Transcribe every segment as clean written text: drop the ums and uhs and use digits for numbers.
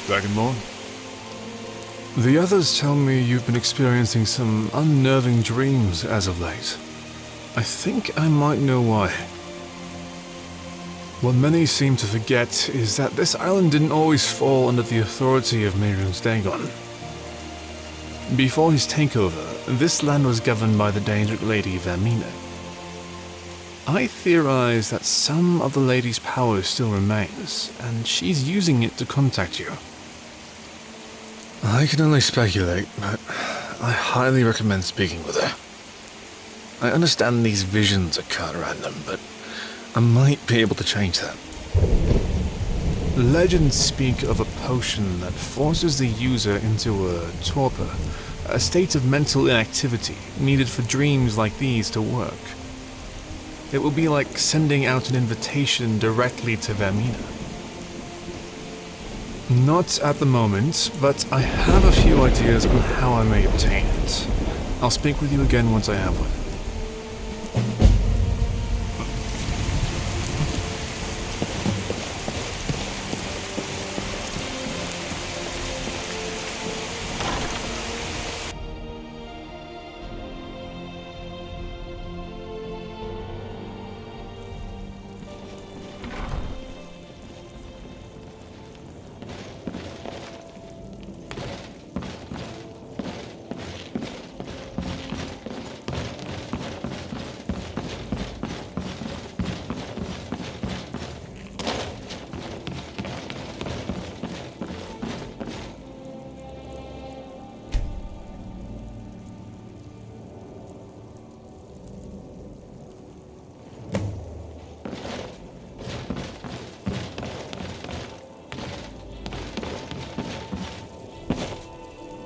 Dragonborn? The others tell me you've been experiencing some unnerving dreams as of late. I think I might know why. What many seem to forget is that this island didn't always fall under the authority of Mehrunes Dagon. Before his takeover, this land was governed by the Daedric Lady Vermina. I theorize that some of the lady's power still remains, and she's using it to contact you. I can only speculate, but I highly recommend speaking with her. I understand these visions are kind of random, but I might be able to change that. Legends speak of a potion that forces the user into a torpor, a state of mental inactivity needed for dreams like these to work. It will be like sending out an invitation directly to Vermina. Not at the moment, but I have a few ideas on how I may obtain it. I'll speak with you again once I have one.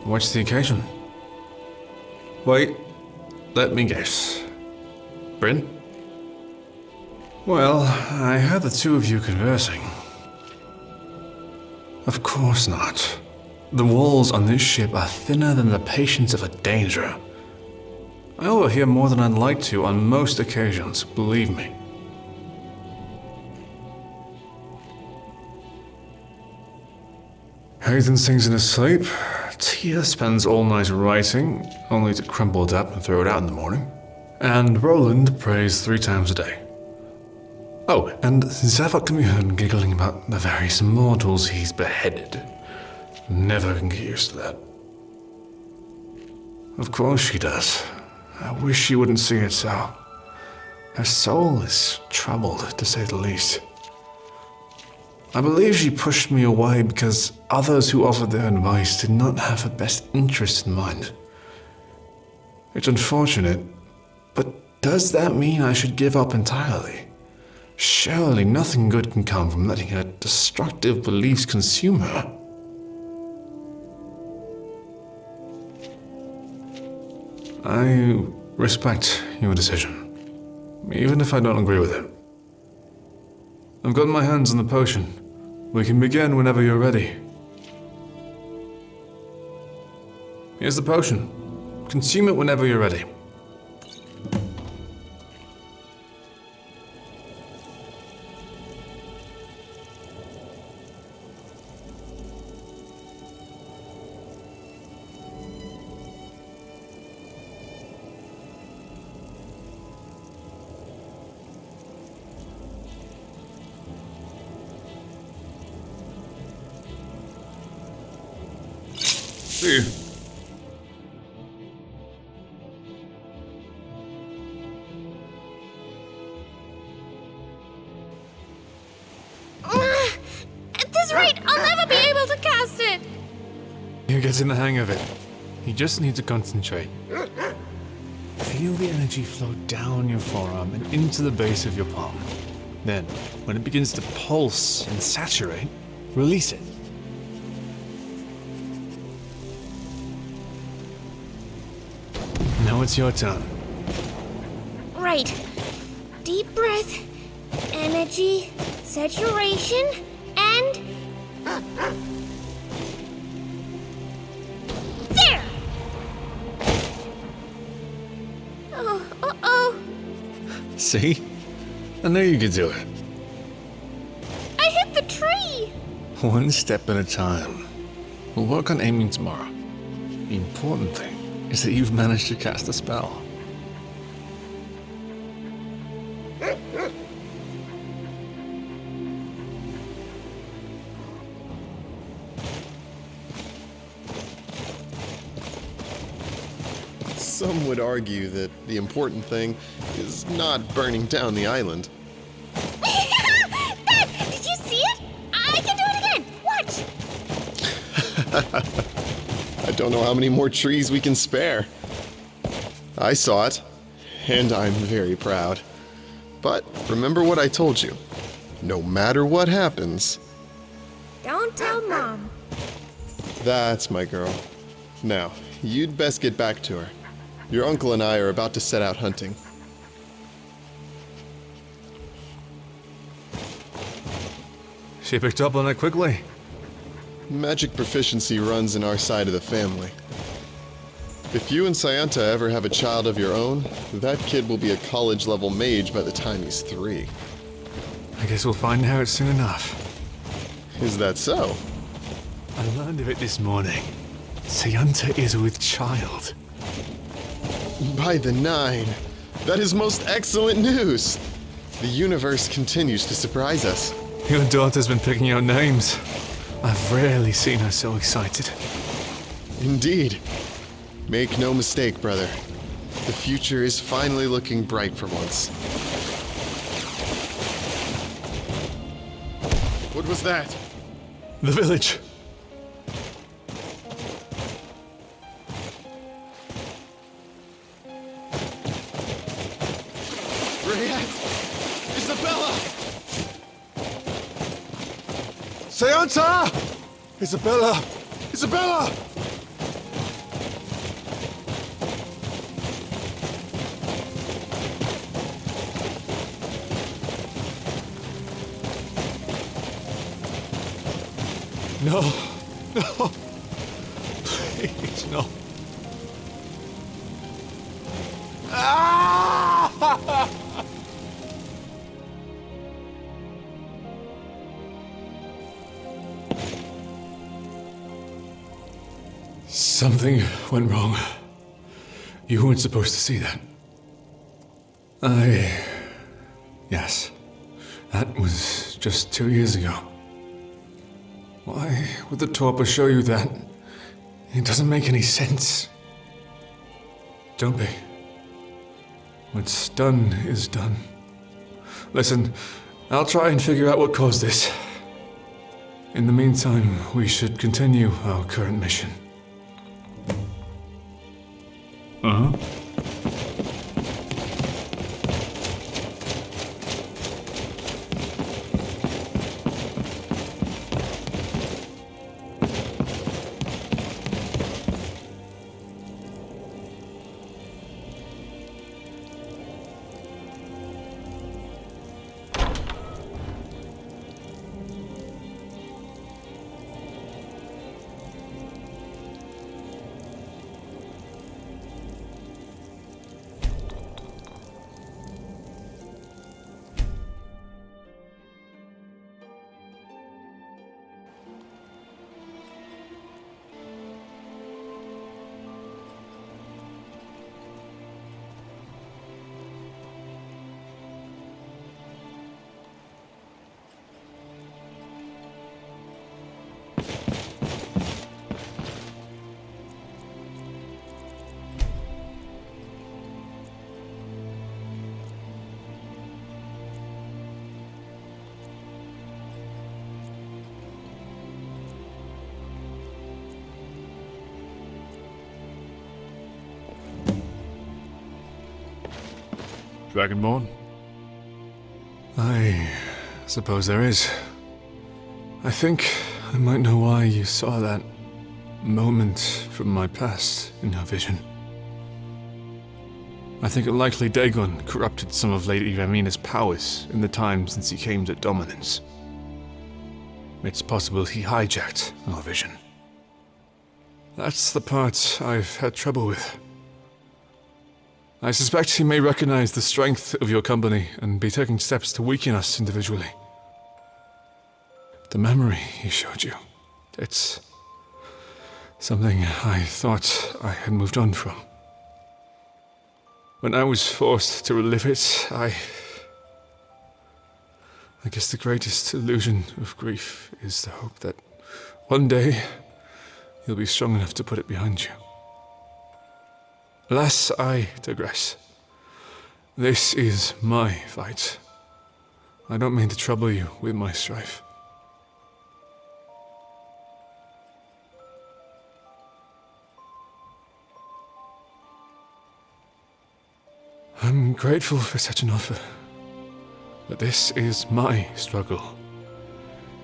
What's the occasion? Wait, let me guess. Bryn? Well, I heard the two of you conversing. Of course not. The walls on this ship are thinner than the patience of a Daedra. I overhear more than I'd like to on most occasions, believe me. Hayden sings in his sleep. Tia spends all night writing, only to crumble it up and throw it out in the morning. And Roland prays 3 times a day. Oh, and Zavok can be heard giggling about the various mortals he's beheaded. Never can get used to that. Of course she does. I wish she wouldn't see it so. Her soul is troubled, to say the least. I believe she pushed me away because others who offered their advice did not have her best interest in mind. It's unfortunate, but does that mean I should give up entirely? Surely nothing good can come from letting her destructive beliefs consume her. I respect your decision, even if I don't agree with it. I've got my hands on the potion. We can begin whenever you're ready. Here's the potion. Consume it whenever you're ready. See you. At this rate, I'll never be able to cast it! You're getting the hang of it. You just need to concentrate. Feel the energy flow down your forearm and into the base of your palm. Then, when it begins to pulse and saturate, release it. Now it's your turn. Right. Deep breath, energy, saturation, and... there! Oh, uh-oh. See? I knew you could do it. I hit the tree! One step at a time. We'll work on aiming tomorrow. The important thing is that you've managed to cast a spell. Some would argue that the important thing is not burning down the island. Dad, did you see it? I can do it again. Watch. I don't know how many more trees we can spare. I saw it, and I'm very proud. But remember what I told you. No matter what happens... Don't tell Mom. That's my girl. Now, you'd best get back to her. Your uncle and I are about to set out hunting. She picked up on it quickly. Magic proficiency runs in our side of the family. If you and Sayanta ever have a child of your own, that kid will be a college-level mage by the time he's 3. I guess we'll find out soon enough. Is that so? I learned of it this morning. Sayanta is with child. By the 9. That is most excellent news! The universe continues to surprise us. Your daughter's been picking out names. I've rarely seen her so excited. Indeed. Make no mistake, brother. The future is finally looking bright for once. What was that? The village. Rayette! Isabella! Sayanta! Isabella! Isabella! No. No. Please, no. Ah! Something went wrong. You weren't supposed to see that. Yes. That was just 2 years ago. Why would the Torpor show you that? It doesn't make any sense. Don't be. What's done is done. Listen, I'll try and figure out what caused this. In the meantime, we should continue our current mission. Uh-huh. Dragonborn? I suppose there is. I think I might know why you saw that moment from my past in her vision. I think it likely Dagon corrupted some of Lady Ramina's powers in the time since he came to dominance. It's possible he hijacked our vision. That's the part I've had trouble with. I suspect he may recognize the strength of your company and be taking steps to weaken us individually. The memory he showed you, it's Something I thought I had moved on from. When I was forced to relive it, I guess the greatest illusion of grief is the hope that one day you'll be strong enough to put it behind you. Alas, I digress. This is my fight. I don't mean to trouble you with my strife. I'm grateful for such an offer, but this is my struggle,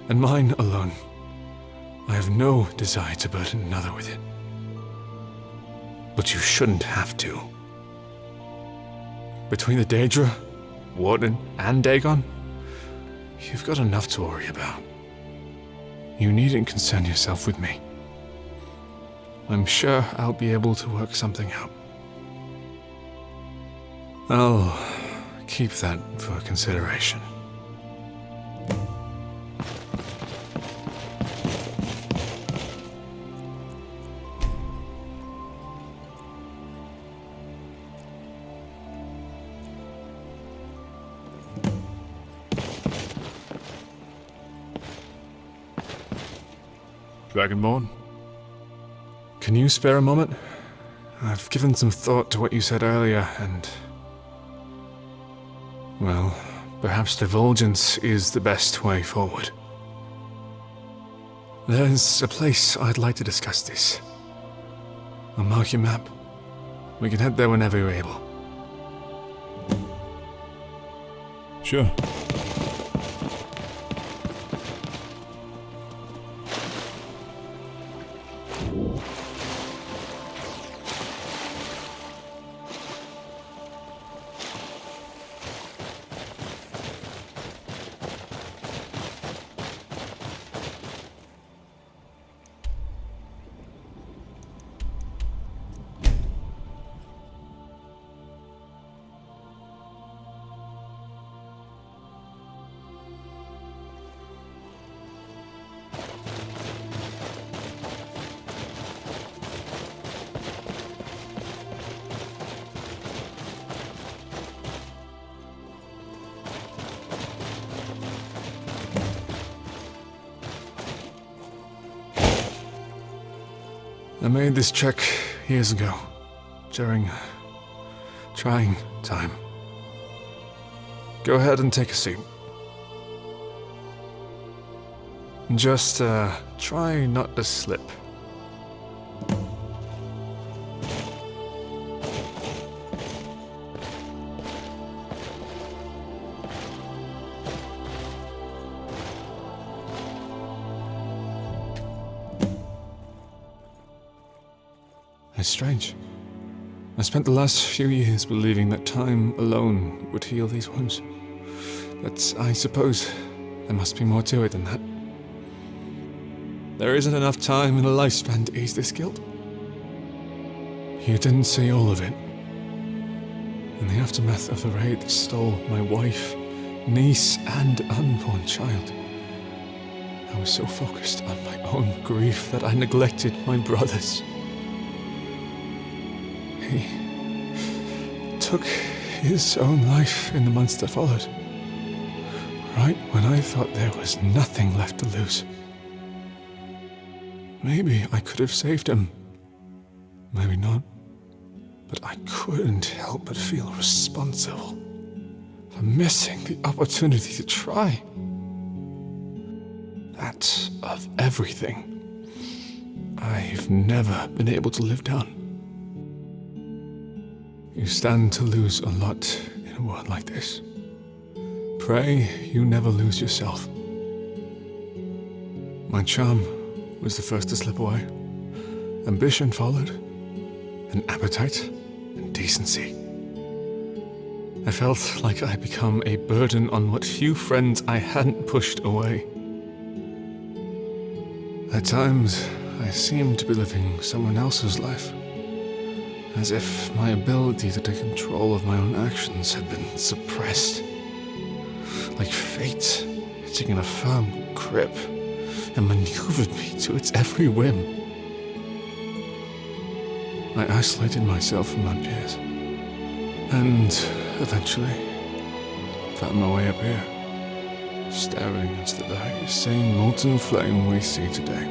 and mine alone. I have no desire to burden another with it. But you shouldn't have to. Between the Daedra, Warden, and Dagon, you've got enough to worry about. You needn't concern yourself with me. I'm sure I'll be able to work something out. I'll keep that for consideration. Dragonborn? Can you spare a moment? I've given some thought to what you said earlier, and... well, perhaps divulgence is the best way forward. There's a place I'd like to discuss this. I'll mark your map. We can head there whenever you're able. Sure. I made this check years ago, during a trying time. Go ahead and take a seat. Just, try not to slip. It's strange. I spent the last few years believing that time alone would heal these wounds. But I suppose there must be more to it than that. There isn't enough time in a lifespan to ease this guilt. You didn't see all of it. In the aftermath of the raid that stole my wife, niece, and unborn child, I was so focused on my own grief that I neglected my brothers. He took his own life in the months that followed, right when I thought there was nothing left to lose. Maybe I could have saved him, maybe not, but I couldn't help but feel responsible for missing the opportunity to try. That, of everything, I've never been able to live down. You stand to lose a lot in a world like this. Pray you never lose yourself. My charm was the first to slip away. Ambition followed, and appetite and decency. I felt like I'd become a burden on what few friends I hadn't pushed away. At times, I seemed to be living someone else's life. As if my ability to take control of my own actions had been suppressed. Like fate had taken a firm grip and maneuvered me to its every whim. I isolated myself from my peers. And eventually found my way up here, staring into the very same molten flame we see today.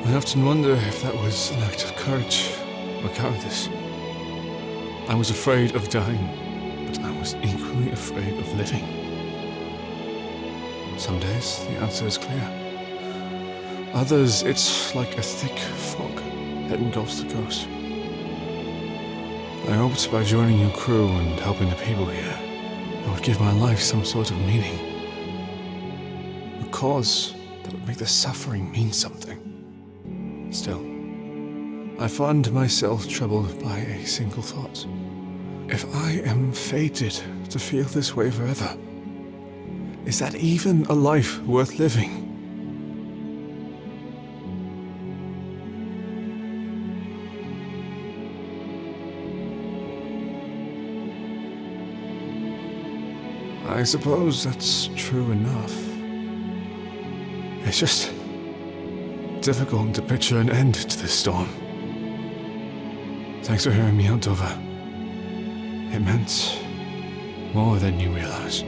I often wonder if that was an act of courage or cowardice. I was afraid of dying, but I was equally afraid of living. Some days the answer is clear. Others, it's like a thick fog that engulfs the coast. I hoped by joining your crew and helping the people here, I would give my life some sort of meaning. A cause that would make the suffering mean something. Still, I find myself troubled by a single thought. If I am fated to feel this way forever, is that even a life worth living? I suppose that's true enough. It's just difficult to picture an end to this storm. Thanks for hearing me out, Dova. It meant more than you realize.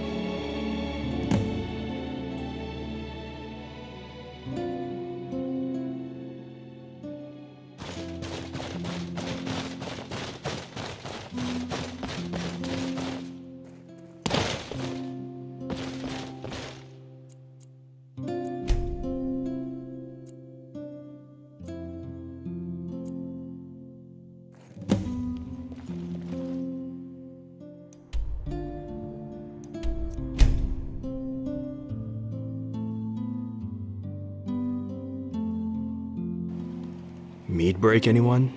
Mead break, anyone?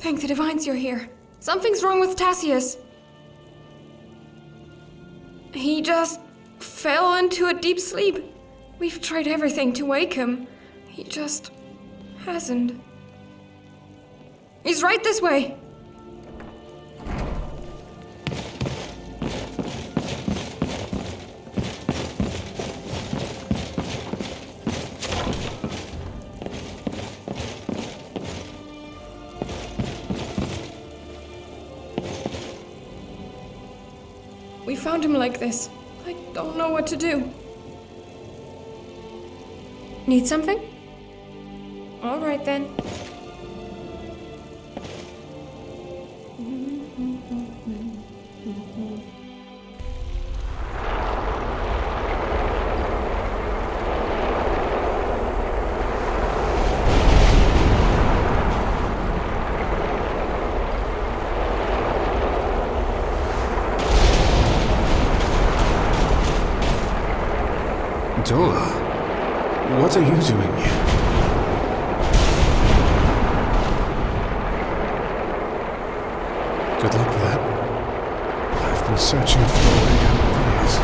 Thank the divines you're here. Something's wrong with Tadius. He just fell into a deep sleep. We've tried everything to wake him. He just hasn't. He's right this way. We found him like this. I don't know what to do. Need something? All right then. Dola, what are you doing here? Good luck with that. I've been searching for a way out for years.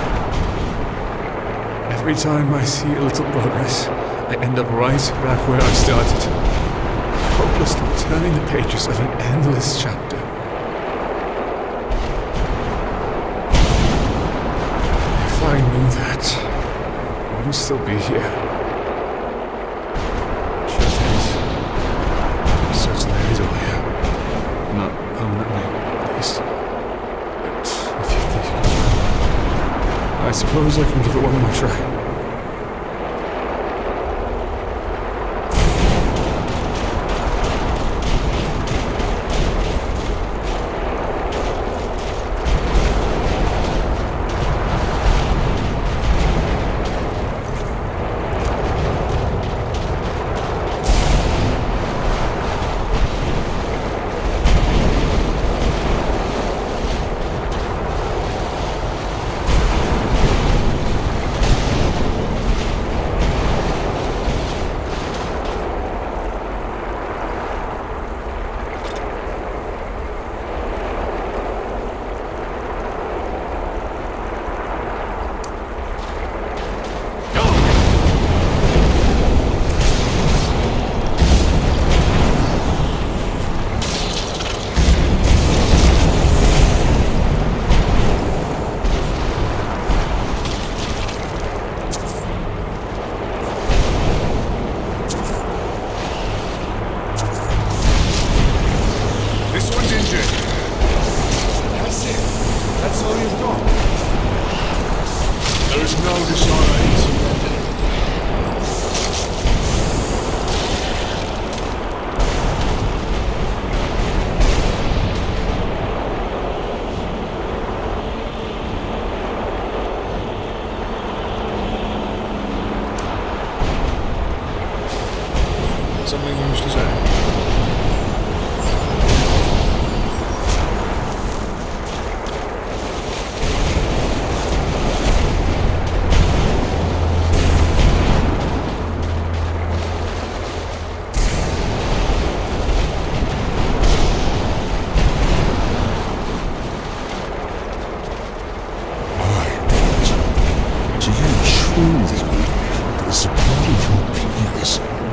Every time I see a little progress, I end up right back where I started, hopelessly turning the pages of an endless chapter. If I knew that, I wouldn't still be here. Truth is, I'm certain there is a way out. Not permanently, at least. But if you think you can find one, I suppose I can give it one more try.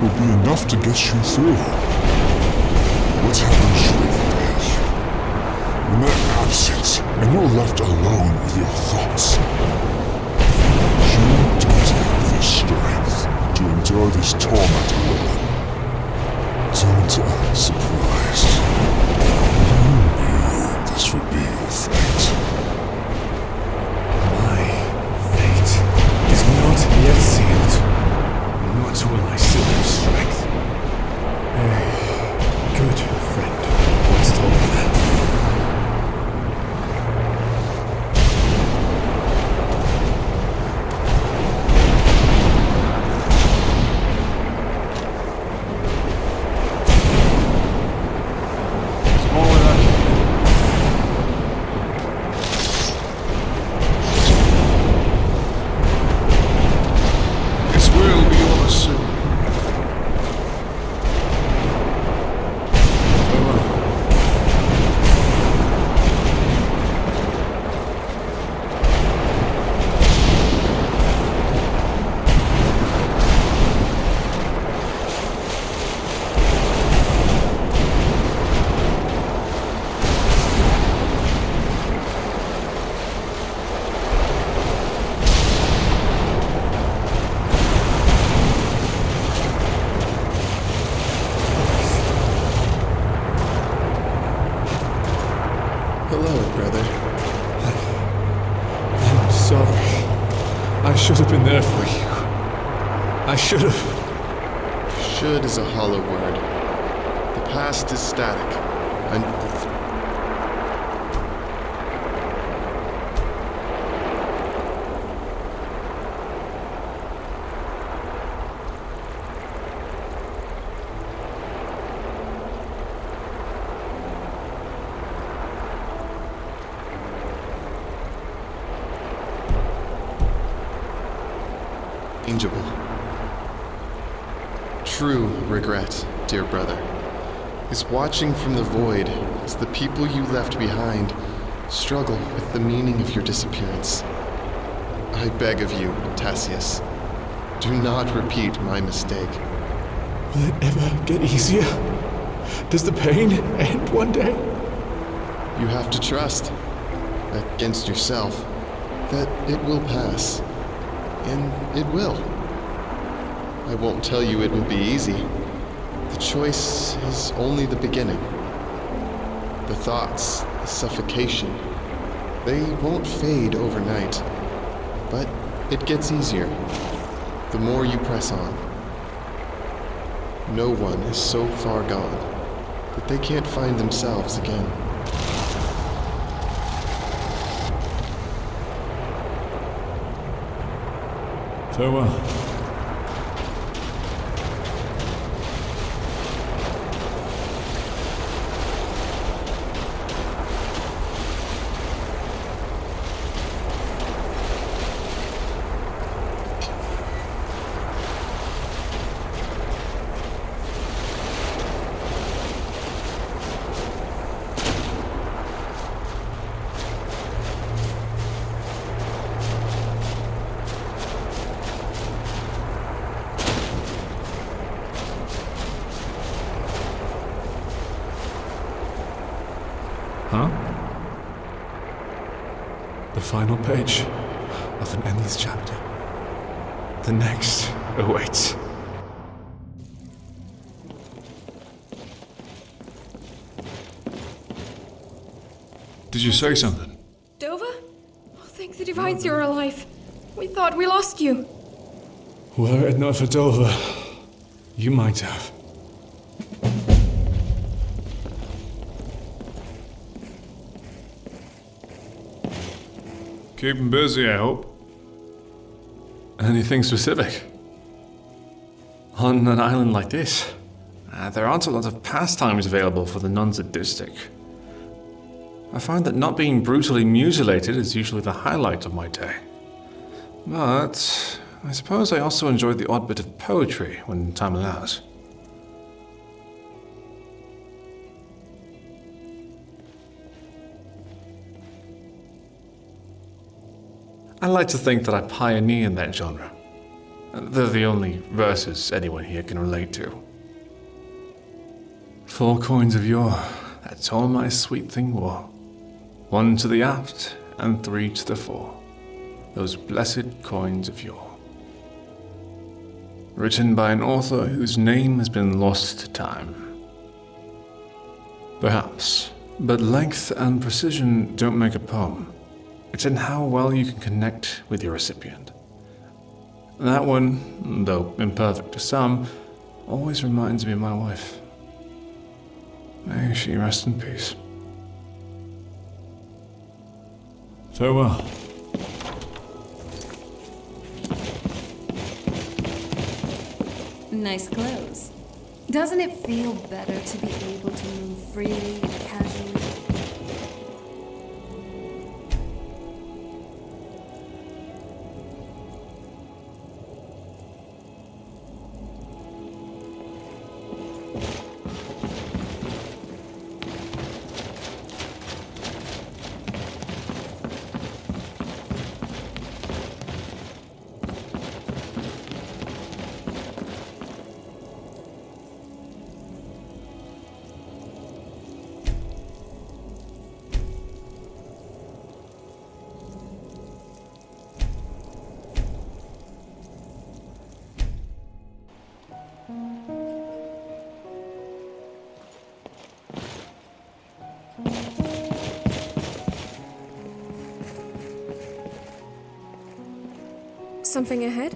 will be enough to get you through. What happens should it fail? When they're absent and you're left alone with your thoughts, you don't have the strength to endure this torment alone. Don't act surprised. You knew this would be your fate. My fate is not yet sealed. Not will I still have strength. A good friend once told me that. Hello, brother. I'm sorry. I should have been there for you. I should have. Should is a hollow word. The past is static. Unchangeable. True regret, dear brother, is watching from the void as the people you left behind struggle with the meaning of your disappearance. I beg of you, Tadius, do not repeat my mistake. Will it ever get easier? Does the pain end one day? You have to trust, against yourself, that it will pass. And it will. I won't tell you it will be easy. The choice is only the beginning. The thoughts, the suffocation, they won't fade overnight. But it gets easier, the more you press on. No one is so far gone that they can't find themselves again. Farewell. Huh? The final page of an endless chapter. The next awaits. Did you say something? Dova? Oh, thank the divines you're alive. We thought we lost you. Were it not for Dover, you might have. Keep him busy, I hope. Anything specific? On an island like this, there aren't a lot of pastimes available for the nuns at Dystic. I find that not being brutally mutilated is usually the highlight of my day. But I suppose I also enjoy the odd bit of poetry when time allows. I like to think that I pioneered that genre. They're the only verses anyone here can relate to. 4 coins of yore, that's all my sweet thing wore. 1 to the aft, and 3 to the fore. Those blessed coins of yore. Written by an author whose name has been lost to time. Perhaps, but length and precision don't make a poem. It's in how well you can connect with your recipient. That one, though imperfect to some, always reminds me of my wife. May she rest in peace. Farewell. Nice clothes. Doesn't it feel better to be able to move freely and casually? Something ahead?